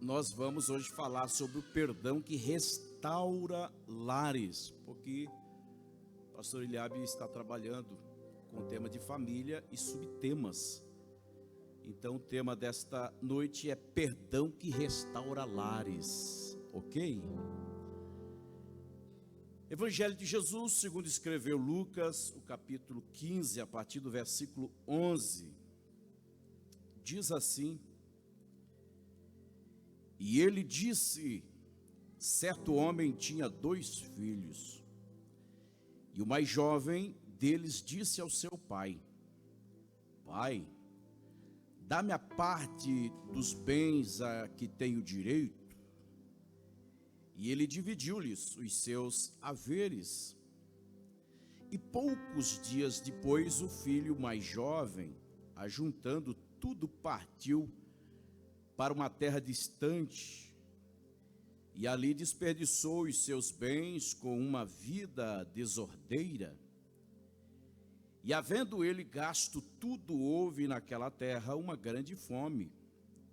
nós vamos hoje falar sobre o perdão que restaura lares, porque o pastor Eliabe está trabalhando com o tema de família e subtemas. Então o tema desta noite é perdão que restaura lares, ok? Evangelho de Jesus, segundo escreveu Lucas, o capítulo 15, a partir do versículo 11, diz assim: E ele disse, certo homem tinha 2 filhos, e o mais jovem deles disse ao seu pai: Pai, dá-me a parte dos bens a que tenho direito. E ele dividiu-lhes os seus haveres. E poucos dias depois, o filho mais jovem, ajuntando tudo, partiu para uma terra distante, e ali desperdiçou os seus bens com uma vida desordeira. E havendo ele gasto tudo, houve naquela terra uma grande fome,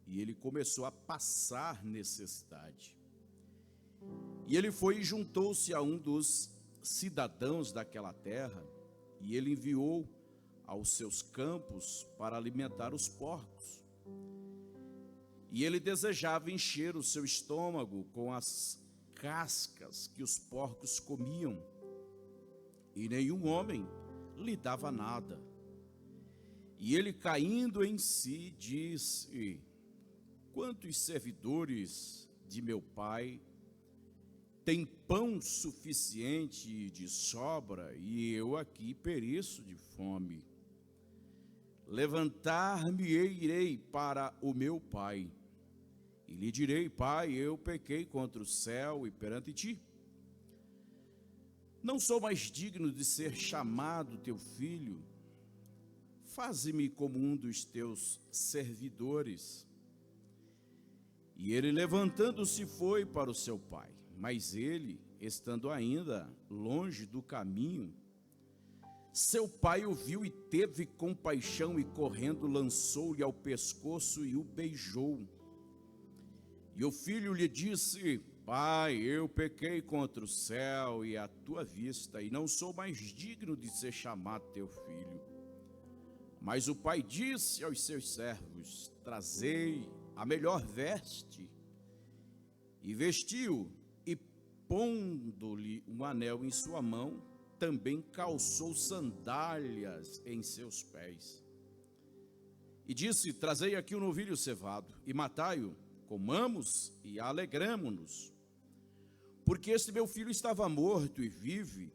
e ele começou a passar necessidade. E ele foi e juntou-se a um dos cidadãos daquela terra, e ele enviou aos seus campos para alimentar os porcos. E ele desejava encher o seu estômago com as cascas que os porcos comiam, e nenhum homem lhe dava nada. E ele, caindo em si, disse: Quantos servidores de meu pai têm pão suficiente de sobra, e eu aqui pereço de fome? Levantar-me-ei, irei para o meu pai, e lhe direi: Pai, eu pequei contra o céu e perante ti. Não sou mais digno de ser chamado teu filho. Faze-me como um dos teus servidores. E ele, levantando-se, foi para o seu pai. Mas ele, estando ainda longe do caminho, seu pai o viu e teve compaixão, e correndo lançou-lhe ao pescoço e o beijou. E o filho lhe disse: Pai, eu pequei contra o céu e a tua vista, e não sou mais digno de ser chamado teu filho. Mas o pai disse aos seus servos: Trazei a melhor veste, e vestiu, e pondo-lhe um anel em sua mão, também calçou sandálias em seus pés. E disse: Trazei aqui um novilho cevado, e matai-o, comamos e alegramo-nos. Porque este meu filho estava morto e vive.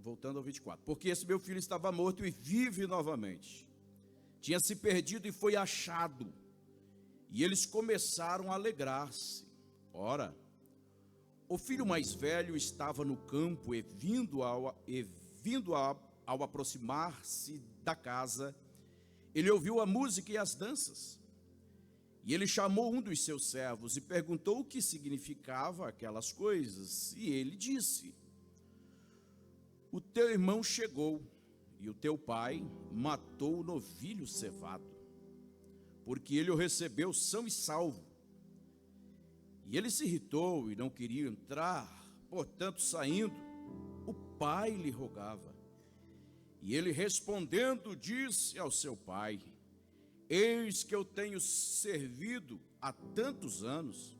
Voltando ao 24. Porque este meu filho estava morto e vive novamente. Tinha se perdido e foi achado. E eles começaram a alegrar-se. Ora, o filho mais velho estava no campo, e vindo ao aproximar-se da casa, ele ouviu a música e as danças. E ele chamou um dos seus servos e perguntou o que significava aquelas coisas. E ele disse: O teu irmão chegou, e o teu pai matou o novilho cevado, porque ele o recebeu são e salvo. E ele se irritou e não queria entrar. Portanto, saindo, o pai lhe rogava. E ele, respondendo, disse ao seu pai: Eis que eu tenho servido há tantos anos,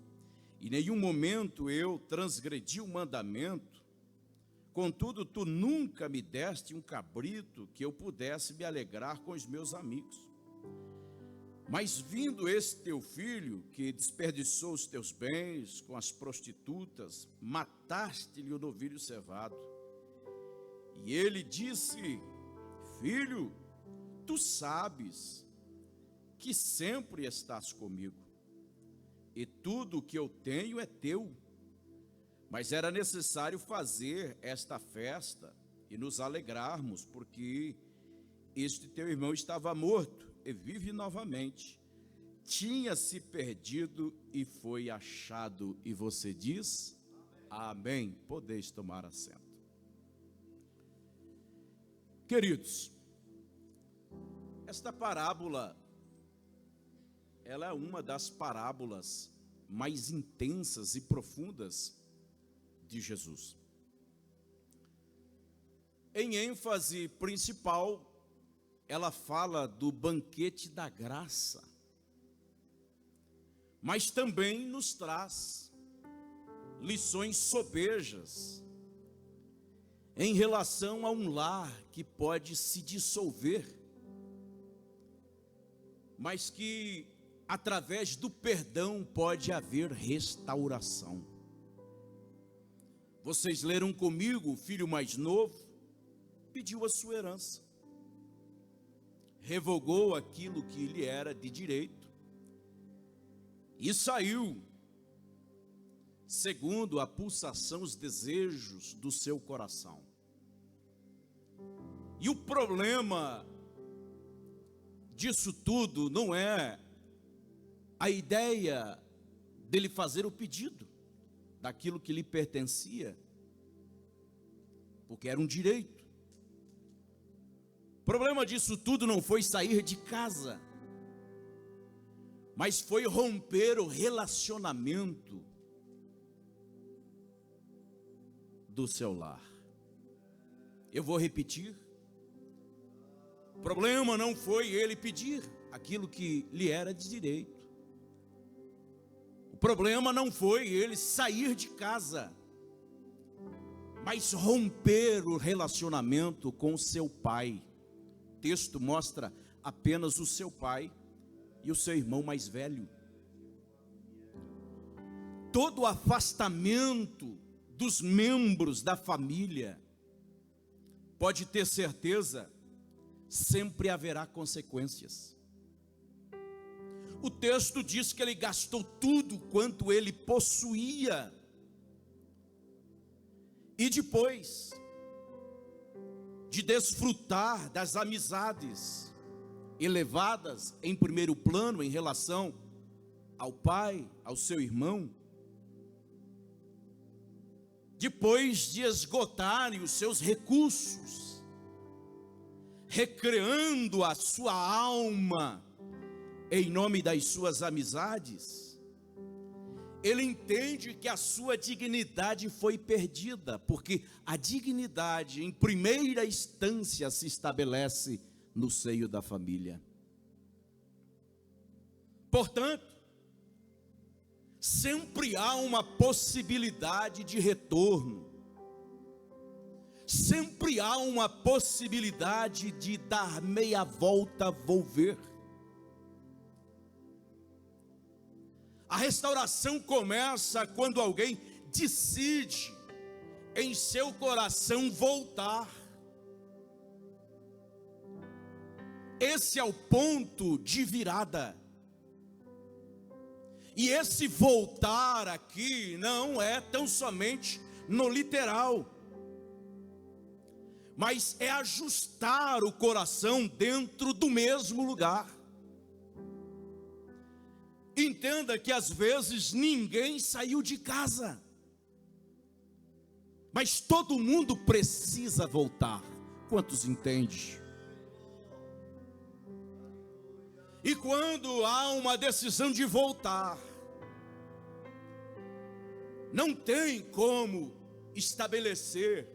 e nenhum momento eu transgredi o mandamento. Contudo, tu nunca me deste um cabrito que eu pudesse me alegrar com os meus amigos. Mas vindo esse teu filho, que desperdiçou os teus bens com as prostitutas, mataste-lhe o novilho cevado. E ele disse: Filho, tu sabes que sempre estás comigo, e tudo o que eu tenho é teu. Mas era necessário fazer esta festa e nos alegrarmos, porque este teu irmão estava morto e vive novamente. Tinha se perdido e foi achado. E você diz: Amém. Podeis tomar assento. Queridos, esta parábola ela é uma das parábolas mais intensas e profundas de Jesus. Em ênfase principal, ela fala do banquete da graça, mas também nos traz lições sobejas em relação a um lar que pode se dissolver, mas que através do perdão pode haver restauração. Vocês leram comigo, o filho mais novo pediu a sua herança, revogou aquilo que lhe era de direito e saiu segundo a pulsação, os desejos do seu coração. E o problema disso tudo não é a ideia dele fazer o pedido daquilo que lhe pertencia, porque era um direito. O problema disso tudo não foi sair de casa, mas foi romper o relacionamento do seu lar. Eu vou repetir. O problema não foi ele pedir aquilo que lhe era de direito. O problema não foi ele sair de casa, mas romper o relacionamento com o seu pai. O texto mostra apenas o seu pai e o seu irmão mais velho. Todo o afastamento dos membros da família, pode ter certeza, sempre haverá consequências. O texto diz que ele gastou tudo quanto ele possuía, e depois de desfrutar das amizades elevadas em primeiro plano em relação ao pai, ao seu irmão, depois de esgotarem os seus recursos, recreando a sua alma em nome das suas amizades, ele entende que a sua dignidade foi perdida, porque a dignidade em primeira instância se estabelece no seio da família. Portanto, sempre há uma possibilidade de retorno, sempre há uma possibilidade de dar meia volta, volver. A restauração começa quando alguém decide em seu coração voltar. Esse é o ponto de virada. E esse voltar aqui não é tão somente no literal, mas é ajustar o coração dentro do mesmo lugar. Entenda que às vezes ninguém saiu de casa, mas todo mundo precisa voltar. Quantos entendem? E quando há uma decisão de voltar, não tem como estabelecer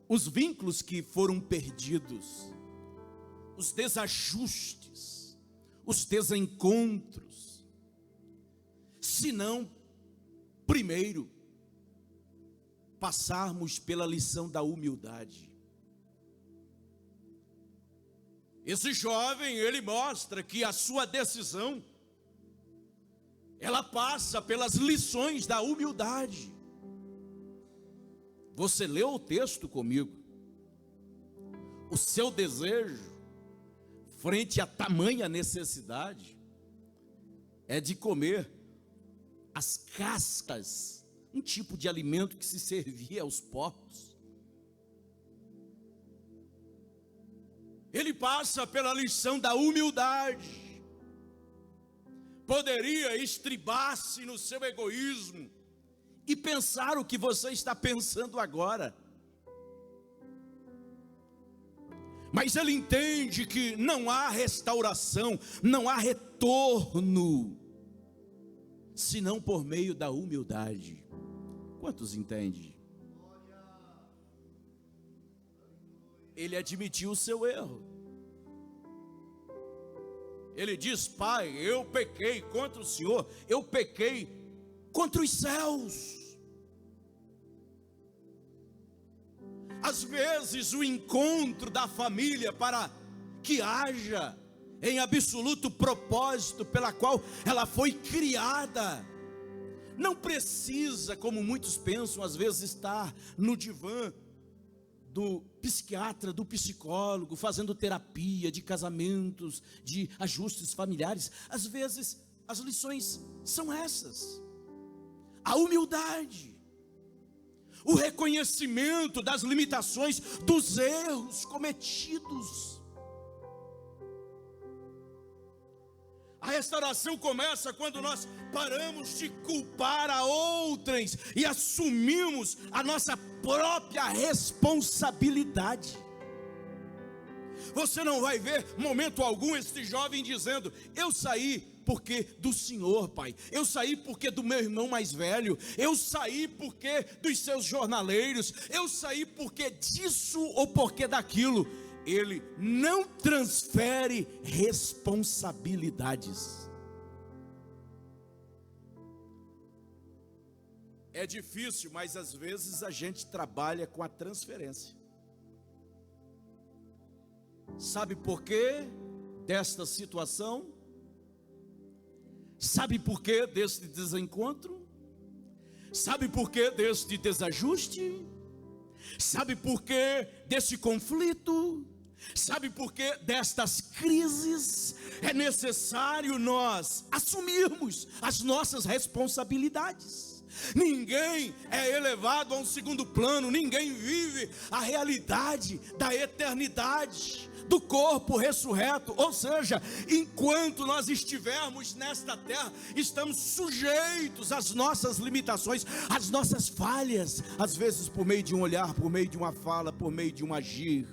os vínculos que foram perdidos, os desajustes, os desencontros, senão, primeiro, passarmos pela lição da humildade. Esse jovem, ele mostra que a sua decisão, ela passa pelas lições da humildade. Você leu o texto comigo? O seu desejo, frente a tamanha necessidade, é de comer as cascas, um tipo de alimento que se servia aos porcos. Ele passa pela lição da humildade. Poderia estribar-se no seu egoísmo e pensar o que você está pensando agora. Mas ele entende que não há restauração, não há retorno, senão por meio da humildade. Quantos entendem? Ele admitiu o seu erro. Ele diz: Pai, eu pequei contra o Senhor, eu pequei contra os céus. Às vezes o encontro da família para que haja em absoluto propósito pela qual ela foi criada, não precisa, como muitos pensam, às vezes estar no divã do psiquiatra, do psicólogo, fazendo terapia de casamentos, de ajustes familiares. Às vezes as lições são essas: a humildade, o reconhecimento das limitações, dos erros cometidos. A restauração começa quando nós paramos de culpar a outrem e assumimos a nossa própria responsabilidade. Você não vai ver momento algum este jovem dizendo: eu saí porque do Senhor, Pai, eu saí porque do meu irmão mais velho, eu saí porque dos seus jornaleiros, eu saí porque disso ou porque daquilo. Ele não transfere responsabilidades. É difícil, mas às vezes a gente trabalha com a transferência. Sabe por quê desta situação? Sabe por quê deste desencontro? Sabe por quê deste desajuste? Sabe por quê desse conflito? Sabe por quê destas crises? É necessário nós assumirmos as nossas responsabilidades. Ninguém é elevado a um segundo plano, ninguém vive a realidade da eternidade, do corpo ressurreto. Ou seja, enquanto nós estivermos nesta terra, estamos sujeitos às nossas limitações, às nossas falhas, às vezes por meio de um olhar, por meio de uma fala, por meio de um agir,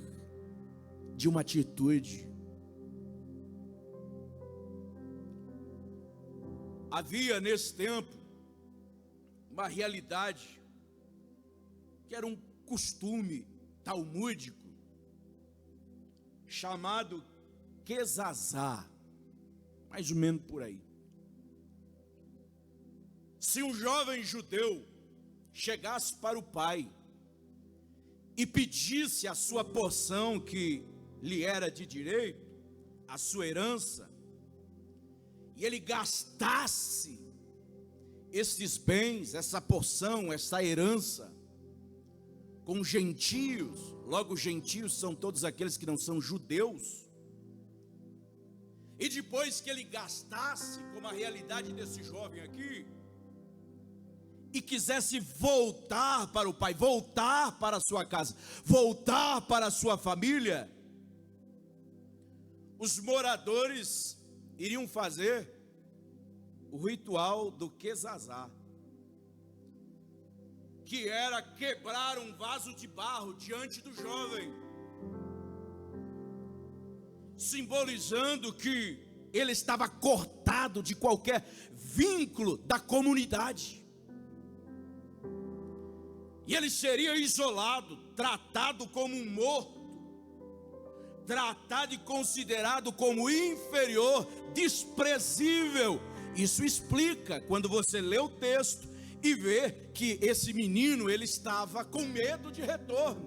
de uma atitude. Havia nesse tempo uma realidade que era um costume talmúdico chamado Quesazá, mais ou menos por aí. Se um jovem judeu chegasse para o pai e pedisse a sua porção que lhe era de direito, a sua herança, e ele gastasse esses bens, essa porção, essa herança, com gentios, logo gentios são todos aqueles que não são judeus, e depois que ele gastasse, como a realidade desse jovem aqui, e quisesse voltar para o pai, voltar para a sua casa, voltar para a sua família, os moradores iriam fazer o ritual do Quesazá, que era quebrar um vaso de barro diante do jovem, simbolizando que ele estava cortado de qualquer vínculo da comunidade, e ele seria isolado, tratado como um morto, tratado e considerado como inferior, desprezível. Isso explica quando você lê o texto e vê que esse menino, ele estava com medo de retorno.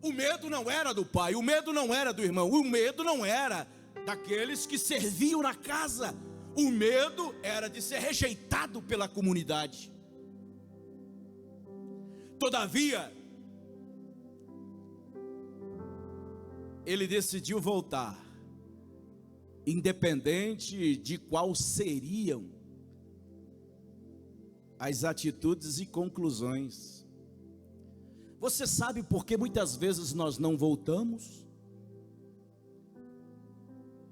O medo não era do pai, o medo não era do irmão, o medo não era daqueles que serviam na casa, o medo era de ser rejeitado pela comunidade. Todavia, ele decidiu voltar, independente de qual seriam as atitudes e conclusões. Você sabe por que muitas vezes nós não voltamos?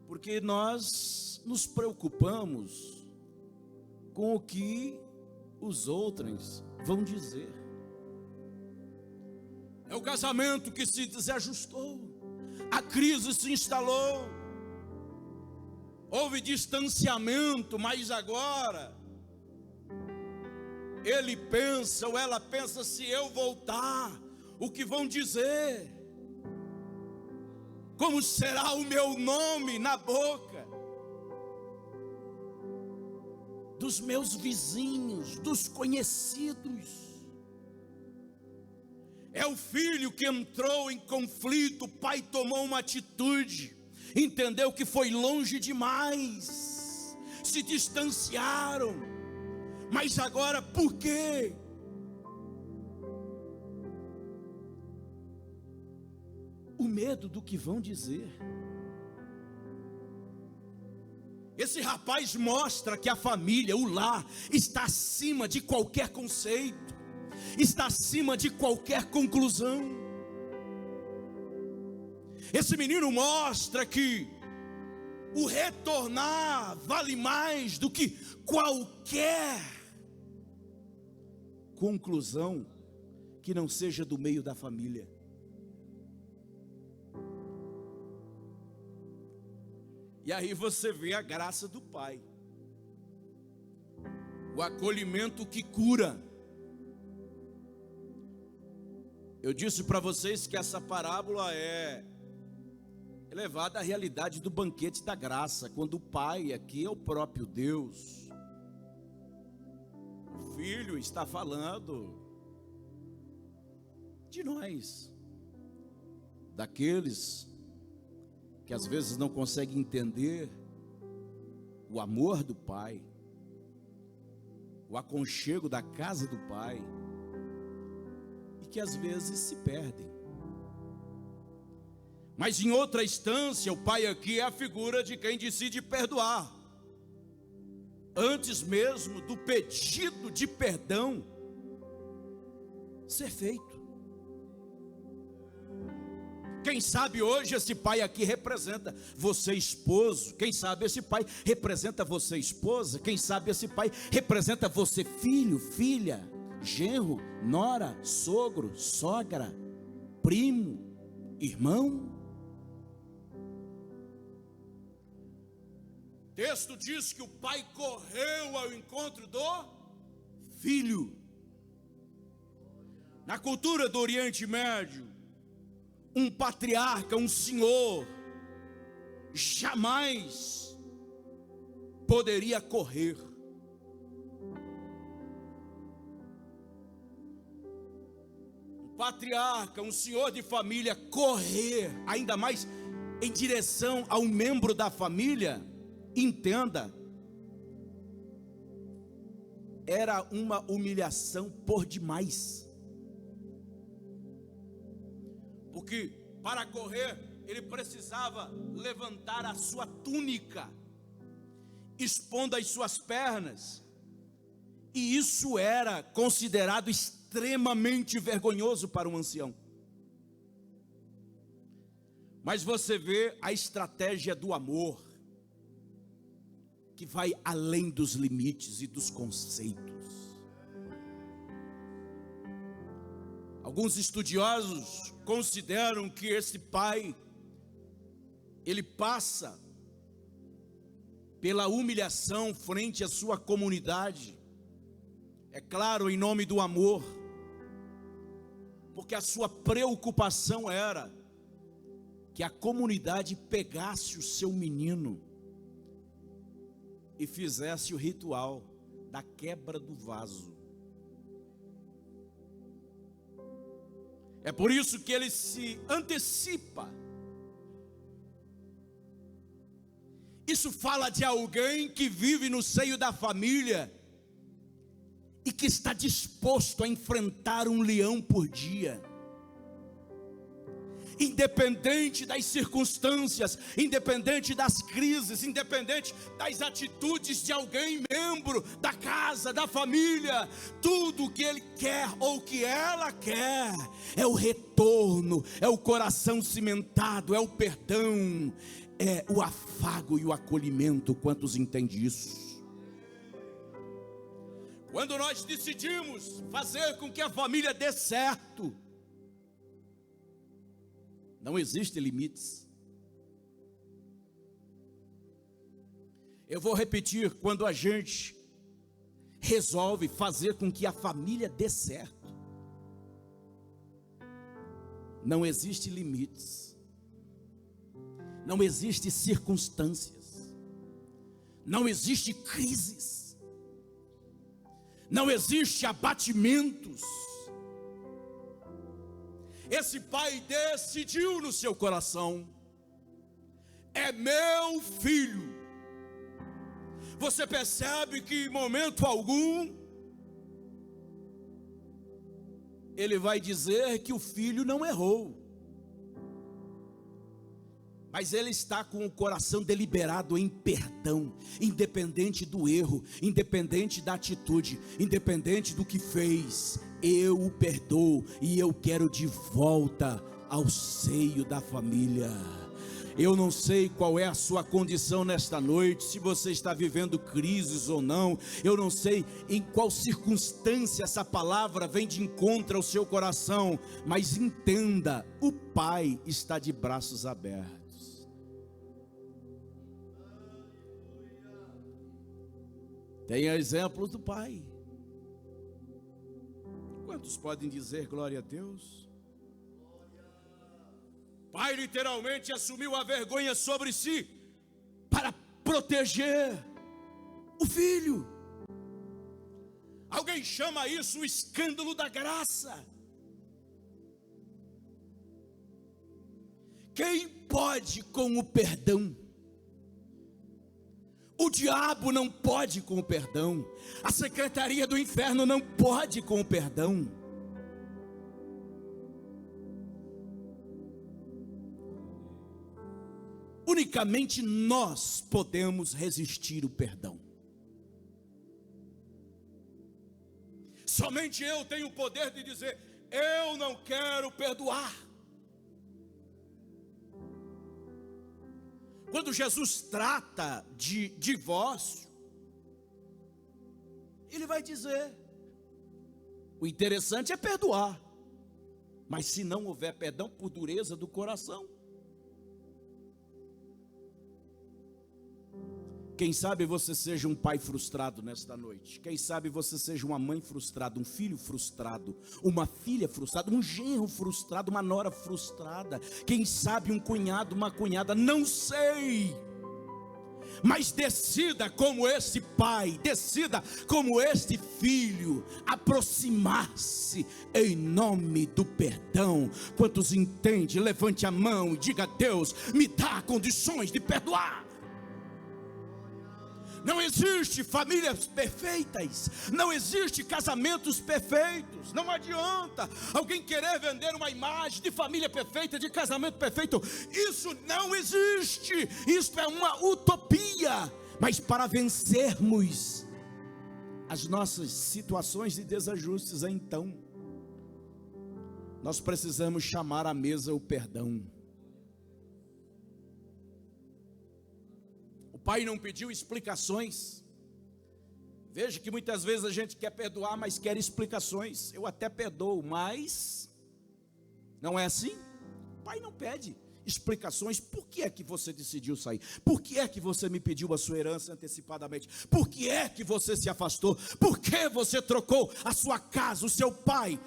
Porque nós nos preocupamos com o que os outros vão dizer. É o casamento que se desajustou. A crise se instalou. Houve distanciamento, mas agora ele pensa ou ela pensa: se eu voltar, o que vão dizer? Como será o meu nome na boca dos meus vizinhos, dos conhecidos? É o filho que entrou em conflito, o pai tomou uma atitude, entendeu que foi longe demais, se distanciaram, mas agora por quê? O medo do que vão dizer. Esse rapaz mostra que a família, o lar, está acima de qualquer conceito, está acima de qualquer conclusão. Esse menino mostra que o retornar vale mais do que qualquer conclusão que não seja do meio da família. E aí você vê a graça do pai, o acolhimento que cura. Eu disse para vocês que essa parábola é elevada à realidade do banquete da graça, quando o pai aqui é o próprio Deus. O filho está falando de nós, daqueles que às vezes não conseguem entender o amor do pai, o aconchego da casa do pai, e que às vezes se perdem. Mas em outra instância, o pai aqui é a figura de quem decide perdoar, antes mesmo do pedido de perdão ser feito. Quem sabe hoje esse pai aqui representa você, esposo. Quem sabe esse pai representa você, esposa. Quem sabe esse pai representa você, filho, filha, genro, nora, sogro, sogra, primo, irmão. O texto diz que o pai correu ao encontro do filho. Na cultura do Oriente Médio, um patriarca, um senhor, jamais poderia correr. Um patriarca, um senhor de família, correr, ainda mais em direção a um membro da família, entenda, era uma humilhação por demais. Porque para correr, ele precisava levantar a sua túnica, expondo as suas pernas. E isso era considerado extremamente vergonhoso para um ancião. Mas você vê a estratégia do amor, que vai além dos limites e dos conceitos. Alguns estudiosos consideram que esse pai, ele passa pela humilhação frente à sua comunidade, é claro, em nome do amor, porque a sua preocupação era que a comunidade pegasse o seu menino e fizesse o ritual da quebra do vaso. É por isso que ele se antecipa. Isso fala de alguém que vive no seio da família e que está disposto a enfrentar um leão por dia. Independente das circunstâncias, independente das crises, independente das atitudes de alguém, membro da casa, da família, tudo que ele quer ou que ela quer é o retorno, é o coração cimentado, é o perdão, é o afago e o acolhimento. Quantos entendem isso? Quando nós decidimos fazer com que a família dê certo, Não existem limites. Eu vou repetir: quando a gente resolve fazer com que a família dê certo, não existe limites, não existe circunstâncias, não existe crises, não existe abatimentos. Esse pai decidiu no seu coração: é meu filho. Você percebe que em momento algum ele vai dizer que o filho não errou, mas ele está com o coração deliberado em perdão, independente do erro, independente da atitude, independente do que fez. Eu o perdoo e eu quero de volta ao seio da família. Eu não sei qual é a sua condição nesta noite, se você está vivendo crises ou não. Eu não sei em qual circunstância essa palavra vem de encontro ao seu coração, mas entenda: o Pai está de braços abertos. Tenha exemplos do Pai. Quantos podem dizer glória a Deus? Pai literalmente assumiu a vergonha sobre si para proteger o filho. Alguém chama isso o escândalo da graça. Quem pode com o perdão? O diabo não pode com o perdão. A secretaria do inferno não pode com o perdão. Unicamente nós podemos resistir o perdão. Somente eu tenho o poder de dizer: eu não quero perdoar. Quando Jesus trata de divórcio, ele vai dizer: o interessante é perdoar, mas se não houver perdão, por dureza do coração. Quem sabe você seja um pai frustrado nesta noite. Quem sabe você seja uma mãe frustrada, um filho frustrado, uma filha frustrada, um genro frustrado, uma nora frustrada. Quem sabe um cunhado, uma cunhada, não sei. Mas decida como esse pai, decida como este filho, aproximar-se em nome do perdão. Quantos entendem? Levante a mão e diga: Deus, me dá condições de perdoar. Não existe famílias perfeitas, não existe casamentos perfeitos. Não adianta alguém querer vender uma imagem de família perfeita, de casamento perfeito. Isso não existe, isso é uma utopia. Mas para vencermos as nossas situações de desajustes, então, nós precisamos chamar à mesa o perdão. O pai não pediu explicações. Veja que muitas vezes a gente quer perdoar, mas quer explicações. Eu até perdoo, mas não é assim? O pai não pede explicações. Por que é que você decidiu sair? Por que é que você me pediu a sua herança antecipadamente? Por que é que você se afastou? Por que você trocou a sua casa, o seu pai,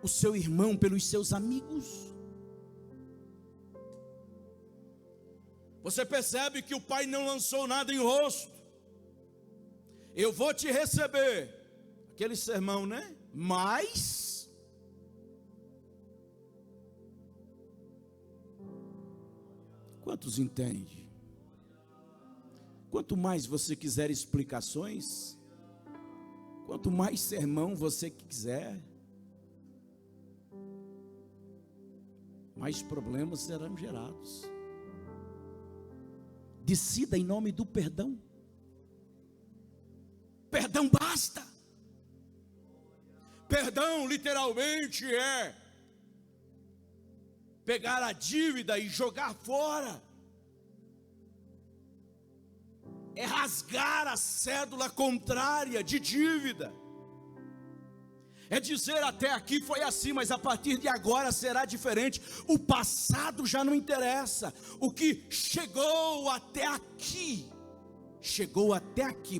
o seu irmão pelos seus amigos? Você percebe que o pai não lançou nada em rosto. Eu vou te receber. Aquele sermão, né? Mas quantos entendem? Quanto mais você quiser explicações, quanto mais sermão você quiser, mais problemas serão gerados. Decida em nome do perdão. Perdão basta. Perdão literalmente é pegar a dívida e jogar fora. É rasgar a cédula contrária de dívida. É dizer até aqui foi assim, mas a partir de agora será diferente. O passado já não interessa. O que chegou até aqui,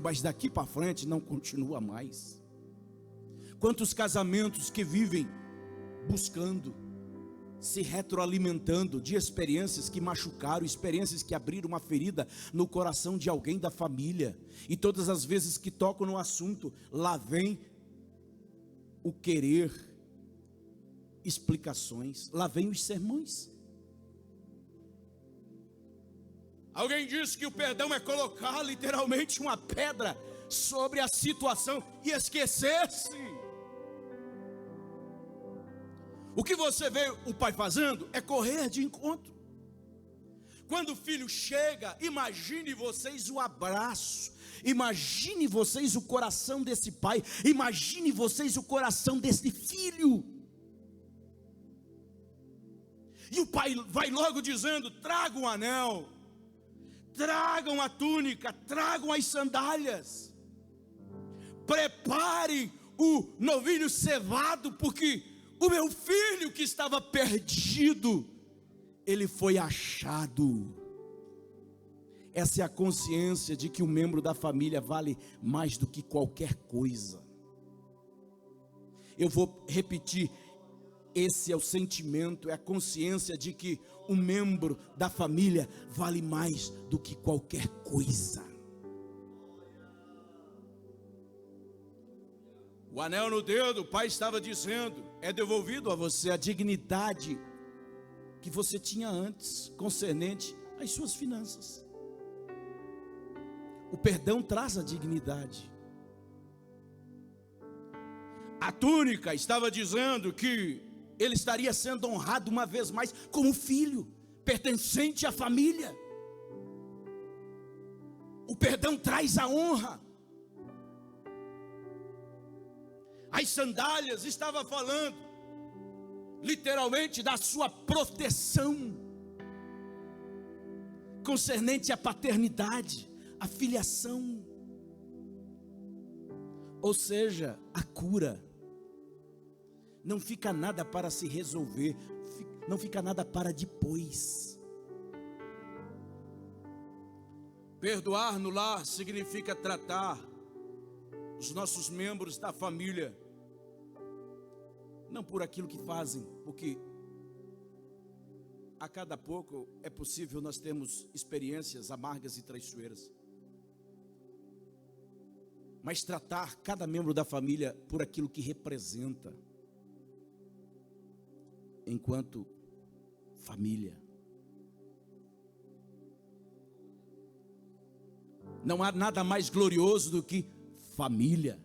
mas daqui para frente não continua mais. Quantos casamentos que vivem buscando, se retroalimentando de experiências que machucaram, experiências que abriram uma ferida no coração de alguém da família. E todas as vezes que tocam no assunto, lá vem o querer explicações, lá vem os sermões. Alguém disse que o perdão é colocar literalmente uma pedra sobre a situação e esquecer-se. O que você vê o pai fazendo é correr de encontro. Quando o filho chega, imagine vocês o abraço, imagine vocês o coração desse pai, imagine vocês o coração desse filho. E o pai vai logo dizendo: tragam o anel, tragam a túnica, tragam as sandálias, preparem o novilho cevado, porque o meu filho que estava perdido, ele foi achado. Essa é a consciência de que um membro da família vale mais do que qualquer coisa. Eu vou repetir, esse é o sentimento, é a consciência de que um membro da família vale mais do que qualquer coisa. O anel no dedo, o pai estava dizendo, é devolvido a você a dignidade que você tinha antes, concernente às suas finanças. O perdão traz a dignidade. A túnica estava dizendo que ele estaria sendo honrado uma vez mais como filho, pertencente à família. O perdão traz a honra. As sandálias estava falando literalmente da sua proteção, concernente à paternidade, à filiação, ou seja, a cura. Não fica nada para se resolver, não fica nada para depois. Perdoar no lar significa tratar os nossos membros da família não por aquilo que fazem, porque a cada pouco é possível nós termos experiências amargas e traiçoeiras, mas tratar cada membro da família por aquilo que representa, enquanto família. Não há nada mais glorioso do que família.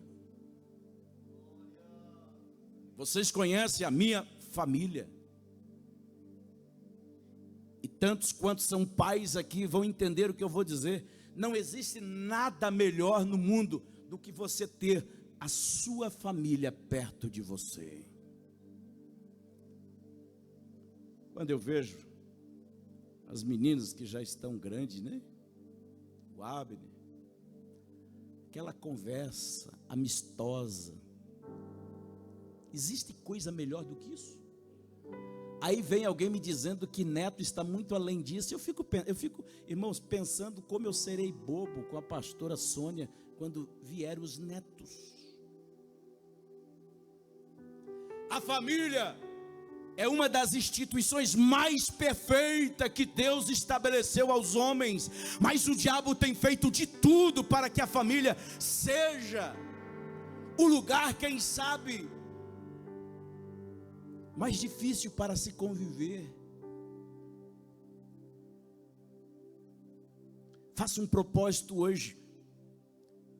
Vocês conhecem a minha família. E tantos quantos são pais aqui vão entender o que eu vou dizer. Não existe nada melhor no mundo do que você ter a sua família perto de você. Quando eu vejo as meninas que já estão grandes, né? O Abner, aquela conversa amistosa. Existe coisa melhor do que isso? Aí vem alguém me dizendo que neto está muito além disso. Eu fico, irmãos, pensando como eu serei bobo com a pastora Sônia quando vierem os netos. A família é uma das instituições mais perfeitas que Deus estabeleceu aos homens, mas o diabo tem feito de tudo para que a família seja o lugar, quem sabe, mais difícil para se conviver. Faça um propósito hoje.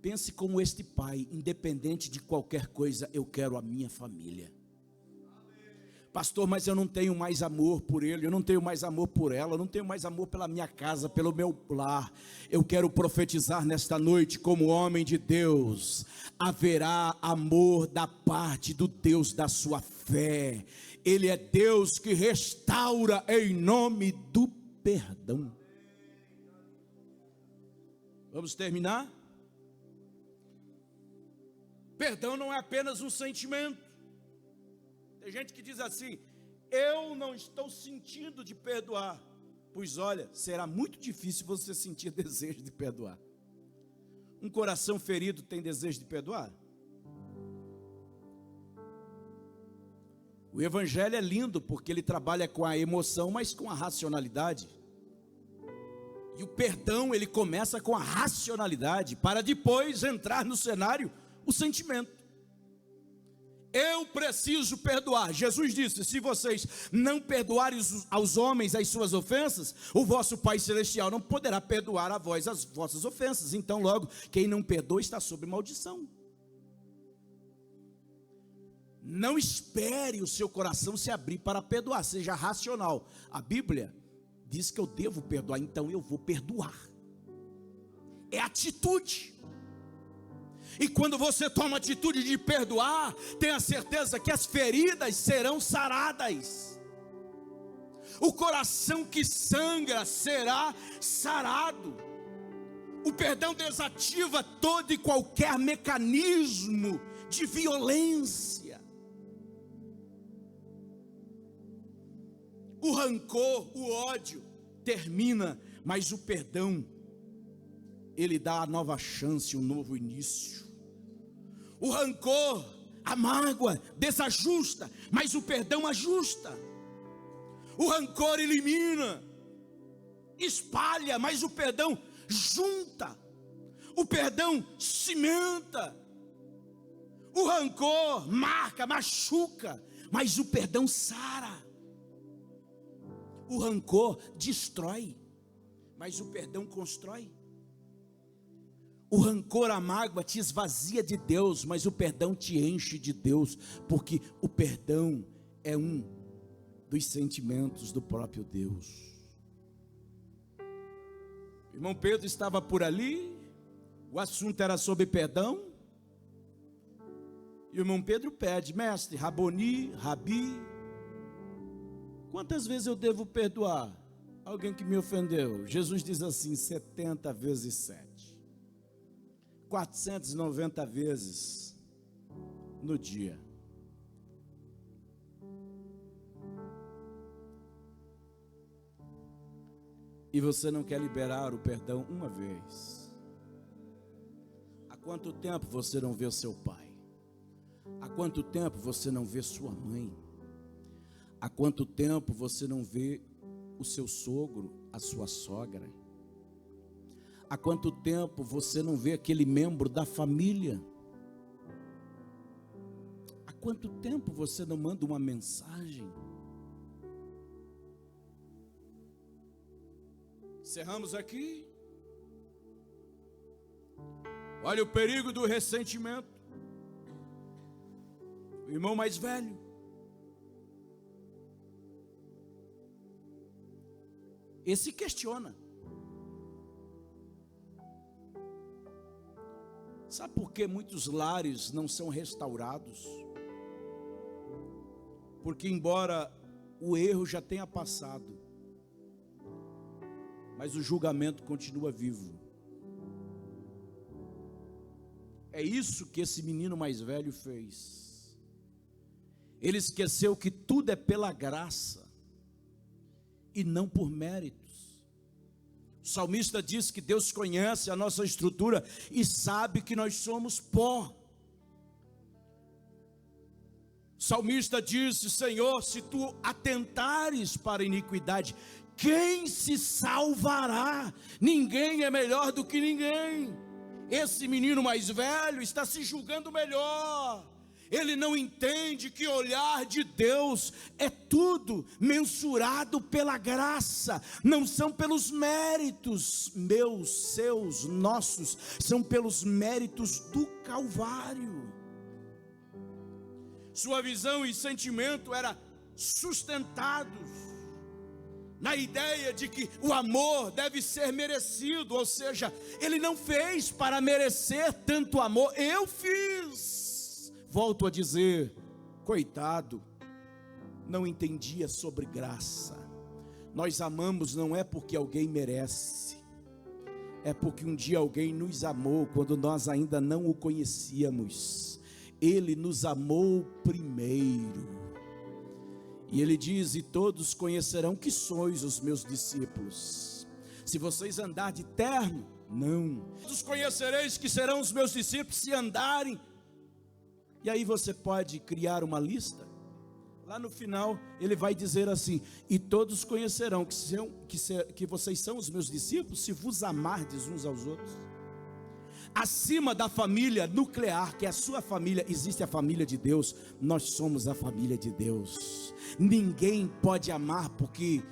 Pense como este pai, independente de qualquer coisa, eu quero a minha família. Pastor, mas eu não tenho mais amor por ele, eu não tenho mais amor por ela, eu não tenho mais amor pela minha casa, pelo meu lar. Eu quero profetizar nesta noite como homem de Deus. Haverá amor da parte do Deus da sua fé. Ele é Deus que restaura em nome do perdão. Vamos terminar? Perdão não é apenas um sentimento. Tem gente que diz assim: eu não estou sentindo de perdoar. Pois olha, será muito difícil você sentir desejo de perdoar. Um coração ferido tem desejo de perdoar? O evangelho é lindo porque ele trabalha com a emoção, mas com a racionalidade. E o perdão, ele começa com a racionalidade, para depois entrar no cenário o sentimento. Eu preciso perdoar. Jesus disse: se vocês não perdoarem aos homens as suas ofensas, o vosso Pai Celestial não poderá perdoar a vós as vossas ofensas. Então logo, quem não perdoa está sob maldição. Não espere o seu coração se abrir para perdoar, seja racional. A Bíblia diz que eu devo perdoar, então eu vou perdoar. É atitude. E quando você toma a atitude de perdoar, tenha certeza que as feridas serão saradas. O coração que sangra será sarado. O perdão desativa todo e qualquer mecanismo de violência. O rancor, o ódio termina, mas o perdão, ele dá a nova chance, um novo início. O rancor, a mágoa desajusta, mas o perdão ajusta. O rancor elimina, espalha, mas o perdão junta. O perdão cimenta. O rancor marca, machuca, mas o perdão sara. O rancor destrói, mas o perdão constrói. O rancor, a mágoa te esvazia de Deus, mas o perdão te enche de Deus, porque o perdão é um dos sentimentos do próprio Deus. O irmão Pedro estava por ali, o assunto era sobre perdão, e o irmão Pedro pede: mestre, Raboni, Rabi, quantas vezes eu devo perdoar alguém que me ofendeu? Jesus diz assim: 70 vezes 7. 490 vezes no dia. E você não quer liberar o perdão uma vez? Há quanto tempo você não vê o seu pai? Há quanto tempo você não vê sua mãe? Há quanto tempo você não vê o seu sogro, a sua sogra? Há quanto tempo você não vê aquele membro da família? Há quanto tempo você não manda uma mensagem? Encerramos aqui. Olha o perigo do ressentimento. O irmão mais velho, esse questiona. Sabe por que muitos lares não são restaurados? Porque embora o erro já tenha passado, mas o julgamento continua vivo. É isso que esse menino mais velho fez. Ele esqueceu que tudo é pela graça e não por méritos. O salmista diz que Deus conhece a nossa estrutura e sabe que nós somos pó. O salmista disse: Senhor, se tu atentares para a iniquidade, quem se salvará? Ninguém é melhor do que ninguém. Esse menino mais velho está se julgando melhor. Ele não entende que o olhar de Deus é tudo mensurado pela graça, não são pelos méritos meus, seus, nossos, são pelos méritos do Calvário. Sua visão e sentimento eram sustentados na ideia de que o amor deve ser merecido, ou seja, ele não fez para merecer tanto amor, eu fiz. Volto a dizer, coitado, não entendia sobre graça. Nós amamos não é porque alguém merece, é porque um dia alguém nos amou quando nós ainda não o conhecíamos. Ele nos amou primeiro. E ele diz: e todos conhecerão que sois os meus discípulos, se vocês andar de terno. Não, todos conhecereis que serão os meus discípulos se andarem. E aí você pode criar uma lista. Lá no final ele vai dizer assim: e todos conhecerão que vocês são os meus discípulos se vos amardes uns aos outros. Acima da família nuclear, que é a sua família, existe a família de Deus. Nós somos a família de Deus. Ninguém pode amar porque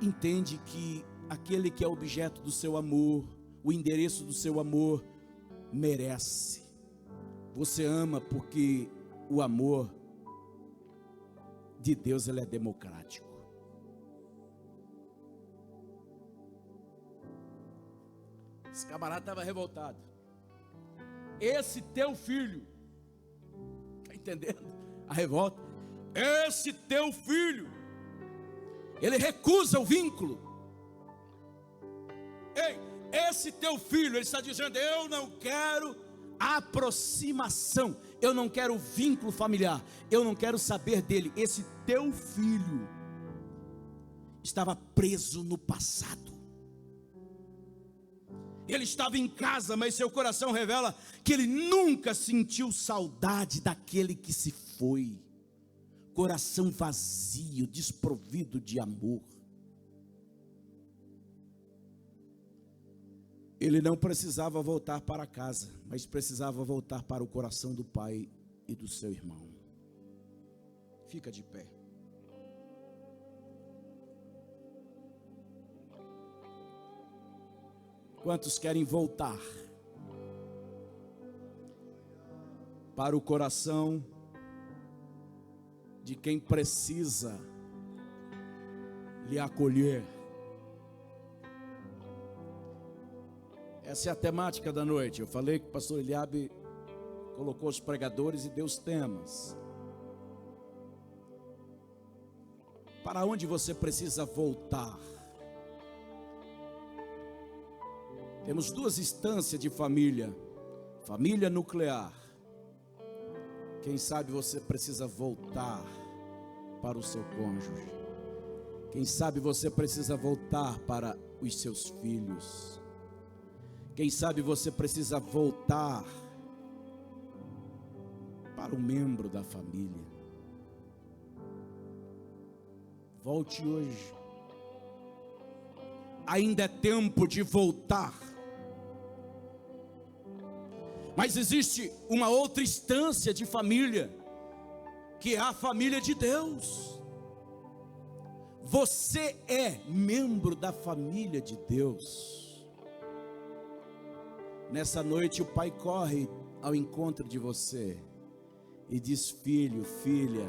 entende que aquele que é objeto do seu amor, o endereço do seu amor, merece. Você ama porque o amor de Deus, ele é democrático. Esse camarada estava revoltado. Esse teu filho, está entendendo a revolta? Esse teu filho, ele recusa o vínculo. Ei, esse teu filho, ele está dizendo: eu não quero aproximação, eu não quero vínculo familiar, eu não quero saber dele. Esse teu filho estava preso no passado. Ele estava em casa, mas seu coração revela que ele nunca sentiu saudade daquele que se foi. Coração vazio, desprovido de amor. Ele não precisava voltar para casa, mas precisava voltar para o coração do pai e do seu irmão. Fica de pé. Quantos querem voltar para o coração de quem precisa lhe acolher? Essa é a temática da noite. Eu falei que o pastor Eliabe colocou os pregadores e deu os temas. Para onde você precisa voltar? Temos duas instâncias de família. Família nuclear. Quem sabe você precisa voltar para o seu cônjuge. Quem sabe você precisa voltar para os seus filhos. Quem sabe você precisa voltar para um membro da família. Volte hoje. Ainda é tempo de voltar. Mas existe uma outra instância de família, que é a família de Deus. Você é membro da família de Deus. Nessa noite o Pai corre ao encontro de você e diz: filho, filha,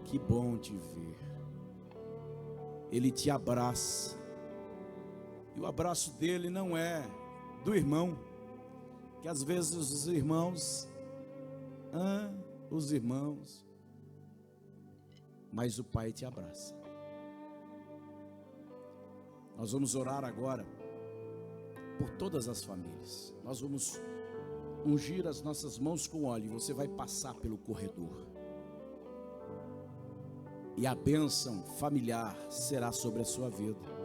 que bom te ver. Ele te abraça. E o abraço dele não é do irmão, que às vezes os irmãos, mas o Pai te abraça. Nós vamos orar agora por todas as famílias. Nós vamos ungir as nossas mãos com óleo e você vai passar pelo corredor. E a bênção familiar será sobre a sua vida.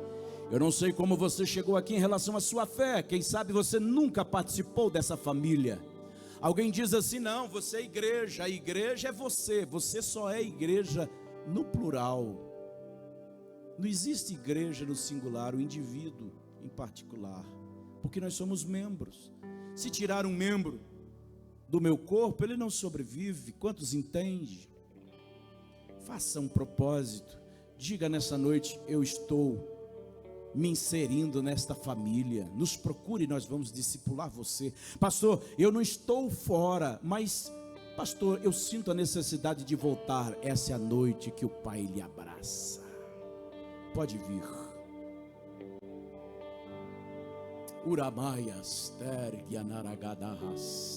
Eu não sei como você chegou aqui em relação à sua fé. Quem sabe você nunca participou dessa família. Alguém diz assim: não, você é igreja. A igreja é você. Você só é igreja no plural. Não existe igreja no singular, o indivíduo em particular. Porque nós somos membros. Se tirar um membro do meu corpo, ele não sobrevive. Quantos entendem? Faça um propósito. Diga nessa noite: eu estou me inserindo nesta família. Nos procure, nós vamos discipular você. Pastor, eu não estou fora, mas pastor, eu sinto a necessidade de voltar. Essa é a noite que o Pai lhe abraça. Pode vir. Uramaias tergianaragadahas.